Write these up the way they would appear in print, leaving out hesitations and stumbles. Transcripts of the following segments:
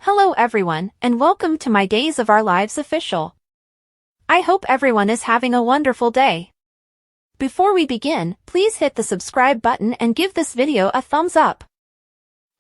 Hello everyone, and welcome to my Days of Our Lives official. I hope everyone is having a wonderful day. Before we begin, please hit the subscribe button and give this video a thumbs up.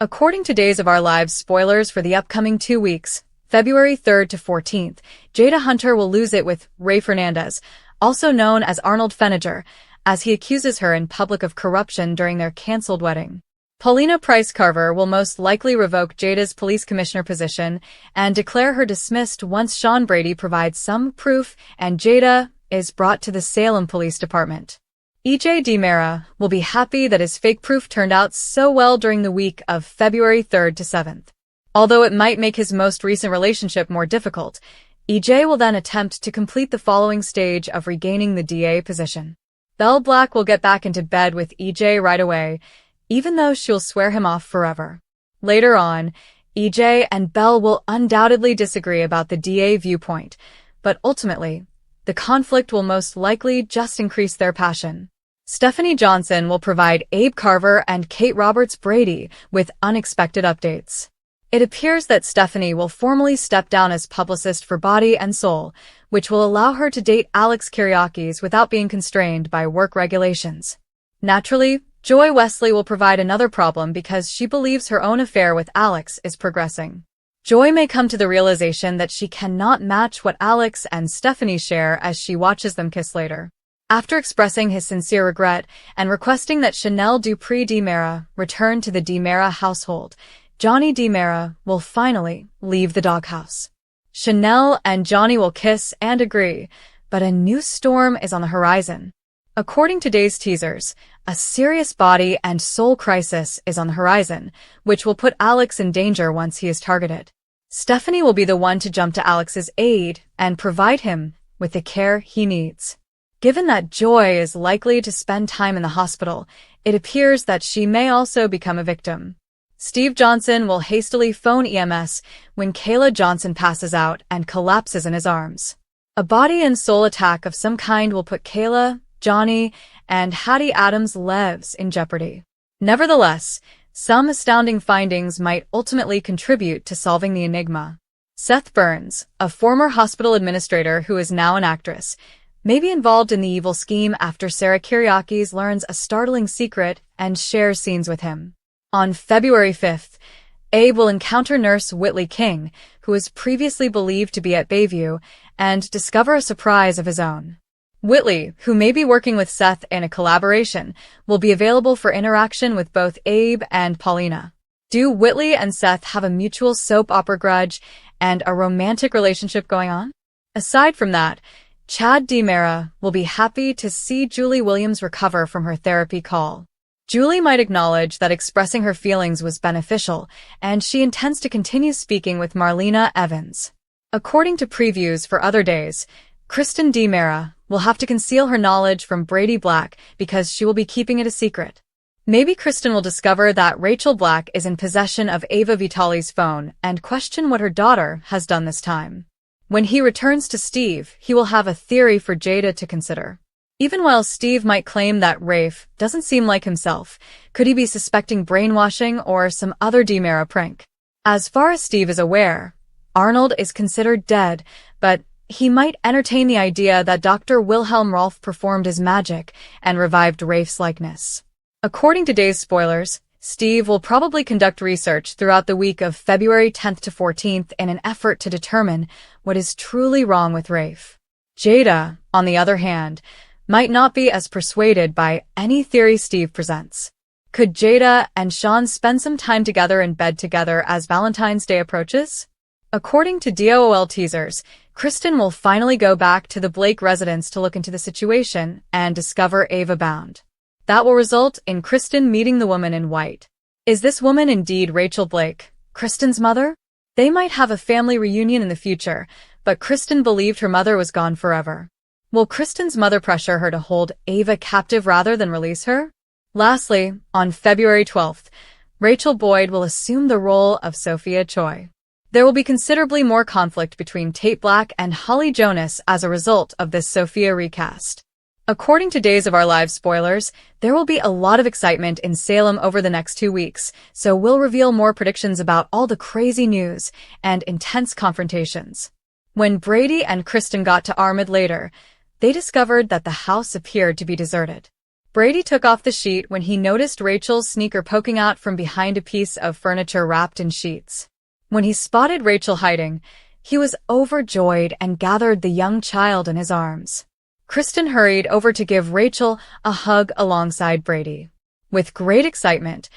According to Days of Our Lives spoilers for the upcoming 2 weeks, February 3rd to 14th, Jada Hunter will lose it with Ray Fernandez, also known as Arnold Feniger, as he accuses her in public of corruption during their cancelled wedding. Paulina Price Carver will most likely revoke Jada's police commissioner position and declare her dismissed once Sean Brady provides some proof and Jada is brought to the Salem Police Department. EJ DiMera will be happy that his fake proof turned out so well during the week of February 3rd to 7th. Although it might make his most recent relationship more difficult, EJ will then attempt to complete the following stage of regaining the DA position. Belle Black will get back into bed with EJ right away, even though she'll swear him off forever. Later on, EJ and Belle will undoubtedly disagree about the DA viewpoint, but ultimately, the conflict will most likely just increase their passion. Stephanie Johnson will provide Abe Carver and Kate Roberts Brady with unexpected updates. It appears that Stephanie will formally step down as publicist for Body and Soul, which will allow her to date Alex Kyriakis without being constrained by work regulations. Naturally, Joy Wesley will provide another problem because she believes her own affair with Alex is progressing. Joy may come to the realization that she cannot match what Alex and Stephanie share as she watches them kiss later. After expressing his sincere regret and requesting that Chanel Dupree DiMera return to the DiMera household, Johnny DiMera will finally leave the doghouse. Chanel and Johnny will kiss and agree, but a new storm is on the horizon. According to Days teasers, a serious body and soul crisis is on the horizon, which will put Alex in danger once he is targeted. Stephanie will be the one to jump to Alex's aid and provide him with the care he needs. Given that Joy is likely to spend time in the hospital, it appears that she may also become a victim. Steve Johnson will hastily phone EMS when Kayla Johnson passes out and collapses in his arms. A body and soul attack of some kind will put Kayla, Johnny, and Hattie Adams' lives in jeopardy. Nevertheless, some astounding findings might ultimately contribute to solving the enigma. Seth Burns, a former hospital administrator who is now an actress, may be involved in the evil scheme after Sarah Kyriakis learns a startling secret and shares scenes with him. On February 5th, Abe will encounter nurse Whitley King, who was previously believed to be at Bayview, and discover a surprise of his own. Whitley, who may be working with Seth in a collaboration, will be available for interaction with both Abe and Paulina. Do Whitley and Seth have a mutual soap opera grudge and a romantic relationship going on? Aside from that, Chad DiMera will be happy to see Julie Williams recover from her therapy call. Julie might acknowledge that expressing her feelings was beneficial, and she intends to continue speaking with Marlena Evans. According to previews for other days, Kristen DiMera will have to conceal her knowledge from Brady Black because she will be keeping it a secret. Maybe Kristen will discover that Rachel Black is in possession of Ava Vitale's phone and question what her daughter has done this time. When he returns to Steve, he will have a theory for Jada to consider. Even while Steve might claim that Rafe doesn't seem like himself, could he be suspecting brainwashing or some other DiMera prank? As far as Steve is aware, Arnold is considered dead, but he might entertain the idea that Dr. Wilhelm Rolf performed his magic and revived Rafe's likeness. According to Days spoilers, Steve will probably conduct research throughout the week of February 10th to 14th in an effort to determine what is truly wrong with Rafe. Jada, on the other hand, might not be as persuaded by any theory Steve presents. Could Jada and Sean spend some time together in bed together as Valentine's Day approaches? According to DOOL teasers, Kristen will finally go back to the Blake residence to look into the situation and discover Ava bound. That will result in Kristen meeting the woman in white. Is this woman indeed Rachel Blake, Kristen's mother? They might have a family reunion in the future, but Kristen believed her mother was gone forever. Will Kristen's mother pressure her to hold Ava captive rather than release her? Lastly, on February 12th, Rachel Boyd will assume the role of Sophia Choi. There will be considerably more conflict between Tate Black and Holly Jonas as a result of this Sophia recast. According to Days of Our Lives spoilers, there will be a lot of excitement in Salem over the next 2 weeks, so we'll reveal more predictions about all the crazy news and intense confrontations. When Brady and Kristen got to Armid later, they discovered that the house appeared to be deserted. Brady took off the sheet when he noticed Rachel's sneaker poking out from behind a piece of furniture wrapped in sheets. When he spotted Rachel hiding, he was overjoyed and gathered the young child in his arms. Kristen hurried over to give Rachel a hug alongside Brady. With great excitement,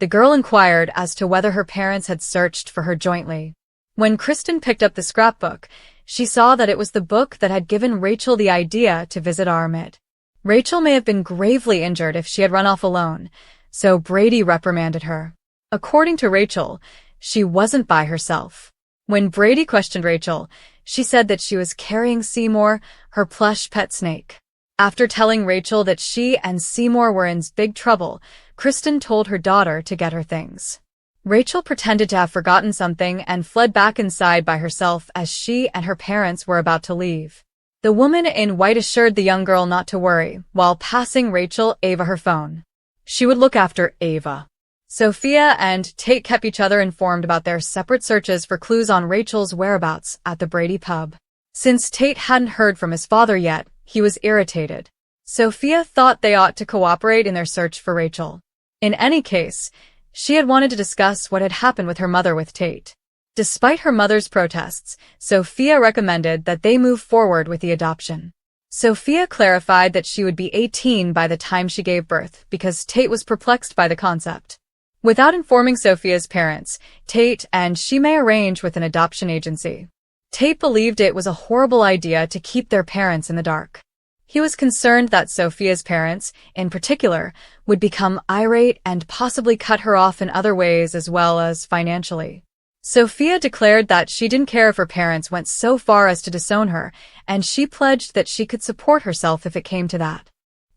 the girl inquired as to whether her parents had searched for her jointly. When Kristen picked up the scrapbook, she saw that it was the book that had given Rachel the idea to visit Armid. Rachel may have been gravely injured if she had run off alone, so Brady reprimanded her. According to Rachel, she wasn't by herself. When Brady questioned Rachel, she said that she was carrying Seymour, her plush pet snake. After telling Rachel that she and Seymour were in big trouble, Kristen told her daughter to get her things. Rachel pretended to have forgotten something and fled back inside by herself as she and her parents were about to leave. The woman in white assured the young girl not to worry, while passing Rachel Ava her phone. She would look after Ava. Sophia and Tate kept each other informed about their separate searches for clues on Rachel's whereabouts at the Brady pub. Since Tate hadn't heard from his father yet, he was irritated. Sophia thought they ought to cooperate in their search for Rachel. In any case, she had wanted to discuss what had happened with her mother with Tate. Despite her mother's protests, Sophia recommended that they move forward with the adoption. Sophia clarified that she would be 18 by the time she gave birth because Tate was perplexed by the concept. Without informing Sophia's parents, Tate and she may arrange with an adoption agency. Tate believed it was a horrible idea to keep their parents in the dark. He was concerned that Sophia's parents, in particular, would become irate and possibly cut her off in other ways as well as financially. Sophia declared that she didn't care if her parents went so far as to disown her, and she pledged that she could support herself if it came to that.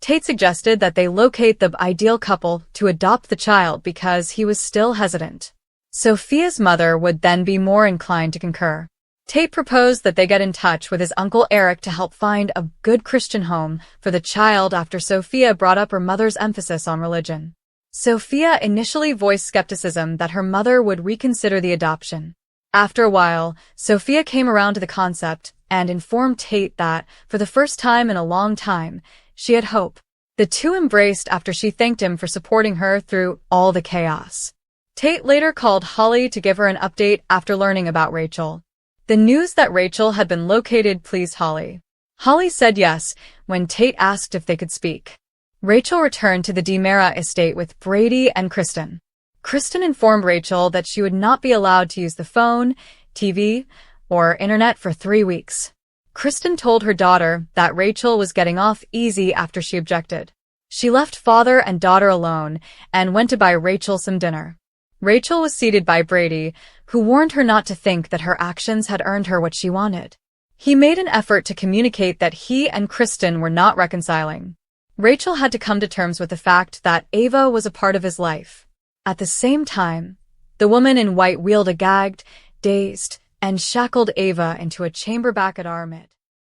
Tate suggested that they locate the ideal couple to adopt the child because he was still hesitant. Sophia's mother would then be more inclined to concur. Tate proposed that they get in touch with his uncle Eric to help find a good Christian home for the child after Sophia brought up her mother's emphasis on religion. Sophia initially voiced skepticism that her mother would reconsider the adoption. After a while, Sophia came around to the concept and informed Tate that, for the first time in a long time, she had hope. The two embraced after she thanked him for supporting her through all the chaos. Tate later called Holly to give her an update after learning about Rachel. The news that Rachel had been located pleased Holly. Holly said yes when Tate asked if they could speak. Rachel returned to the DiMera estate with Brady and Kristen. Kristen informed Rachel that she would not be allowed to use the phone, TV, or internet for 3 weeks. Kristen told her daughter that Rachel was getting off easy after she objected. She left father and daughter alone and went to buy Rachel some dinner. Rachel was seated by Brady, who warned her not to think that her actions had earned her what she wanted. He made an effort to communicate that he and Kristen were not reconciling. Rachel had to come to terms with the fact that Ava was a part of his life. At the same time, the woman in white wheeled a gagged, dazed, and shackled Ava into a chamber back at Armid.